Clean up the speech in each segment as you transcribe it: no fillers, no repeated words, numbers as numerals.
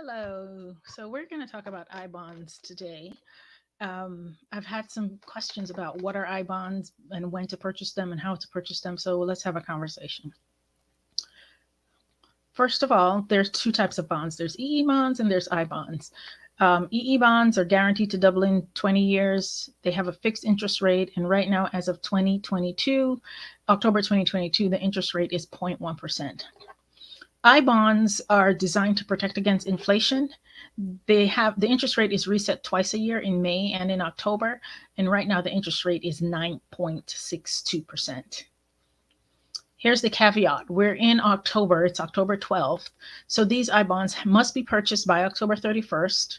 Hello. So we're going to talk about I bonds today. I've had some questions about what are I bonds and when to purchase them and how to purchase them. So let's have a conversation. First of all, there's two types of bonds. There's EE bonds and there's I bonds. EE bonds are guaranteed to double in 20 years. They have a fixed interest rate. And right now, as of 2022, October 2022, the interest rate is 0.1%. I bonds are designed to protect against inflation. The interest rate is reset twice a year in May and in October. And right now the interest rate is 9.62%. Here's the caveat. We're in October. It's October 12th. So these I bonds must be purchased by October 31st.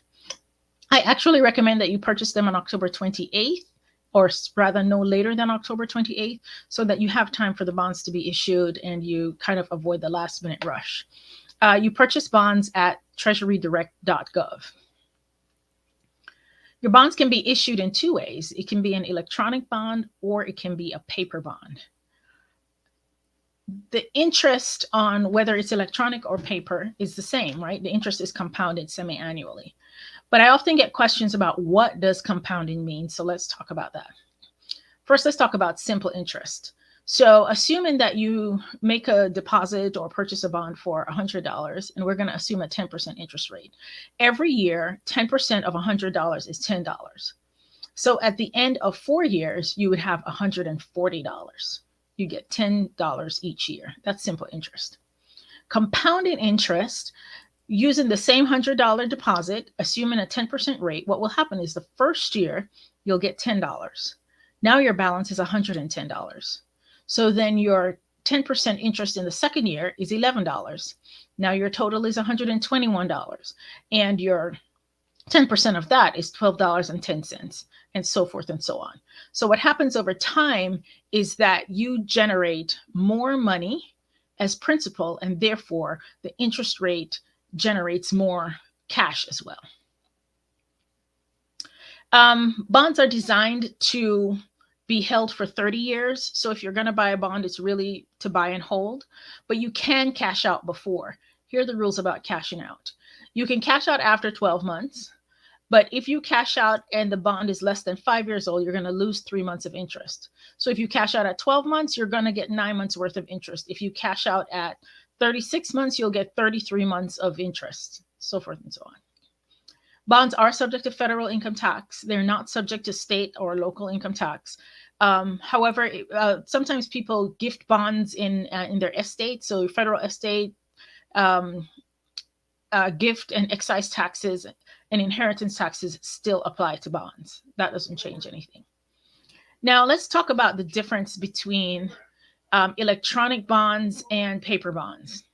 I actually recommend that you purchase them on October 28th, or rather no later than October 28th, so that you have time for the bonds to be issued and you kind of avoid the last minute rush. You purchase bonds at treasurydirect.gov. Your bonds can be issued in two ways. It can be an electronic bond or it can be a paper bond. The interest on whether it's electronic or paper is the same, right? The interest is compounded semi-annually. But I often get questions about what does compounding mean. So let's talk about that. First, let's talk about simple interest. So assuming that you make a deposit or purchase a bond for $100, and we're going to assume a 10% interest rate. Every year, 10% of $100 is $10. So at the end of 4 years, you would have $140. You get $10 each year. That's simple interest. Compounded interest, using the same $100 deposit, assuming a 10% rate, what will happen is the first year, you'll get $10. Now your balance is $110. So then your 10% interest in the second year is $11. Now your total is $121. And your 10% of that is $12.10, and so forth and so on. So what happens over time is that you generate more money as principal, and therefore the interest rate generates more cash as well. Bonds are designed to be held for 30 years. So if you're going to buy a bond, it's really to buy and hold, but you can cash out before. Here are the rules about cashing out. You can cash out after 12 months, but if you cash out and the bond is less than 5 years old, you're going to lose 3 months of interest. So if you cash out at 12 months, you're going to get 9 months worth of interest. If you cash out at 36 months, you'll get 33 months of interest, so forth and so on. Bonds are subject to federal income tax. They're not subject to state or local income tax. However, sometimes people gift bonds in their estate. So federal estate, gift and excise taxes and inheritance taxes still apply to bonds. That doesn't change anything. Now let's talk about the difference between electronic bonds and paper bonds.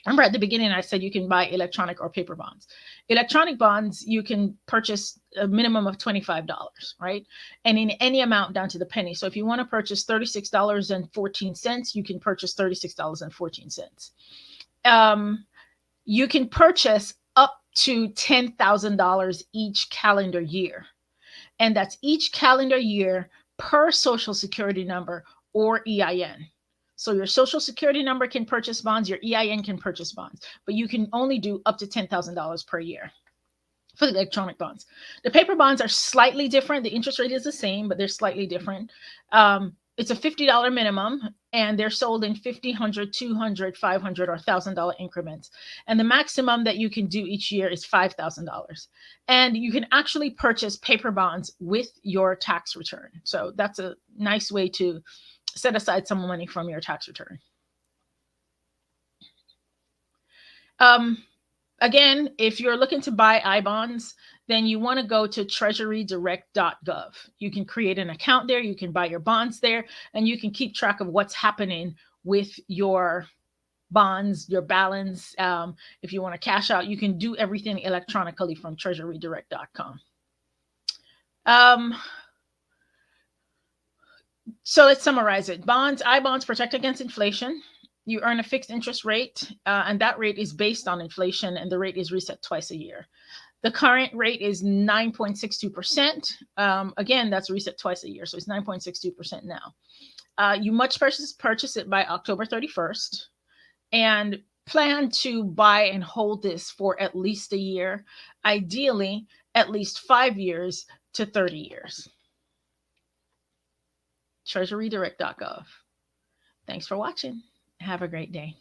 Remember at the beginning, I said you can buy electronic or paper bonds. Electronic bonds, you can purchase a minimum of $25, right? And in any amount down to the penny. So if you want to purchase $36.14, you can purchase $36.14. You can purchase up to $10,000 each calendar year. And that's each calendar year per social security number or EIN. So your social security number can purchase bonds, your EIN can purchase bonds, but you can only do up to $10,000 per year for the electronic bonds. The paper bonds are slightly different. The interest rate is the same, but they're slightly different. It's a $50 minimum, and they're sold in $50, $100, $200, $500, or $1,000 increments. And the maximum that you can do each year is $5,000. And you can actually purchase paper bonds with your tax return. So that's a nice way to set aside some money from your tax return. Again, if you're looking to buy I bonds, then you want to go to treasurydirect.gov. You can create an account there, you can buy your bonds there, and you can keep track of what's happening with your bonds, your balance. If you want to cash out, you can do everything electronically from treasurydirect.com. So let's summarize it. I bonds protect against inflation. You earn a fixed interest rate, and that rate is based on inflation, and the rate is reset twice a year. The current rate is 9.62%. Again, that's reset twice a year, so it's 9.62% now. You must purchase it by October 31st. And plan to buy and hold this for at least a year, ideally at least 5 years to 30 years. treasurydirect.gov. Thanks for watching. Have a great day.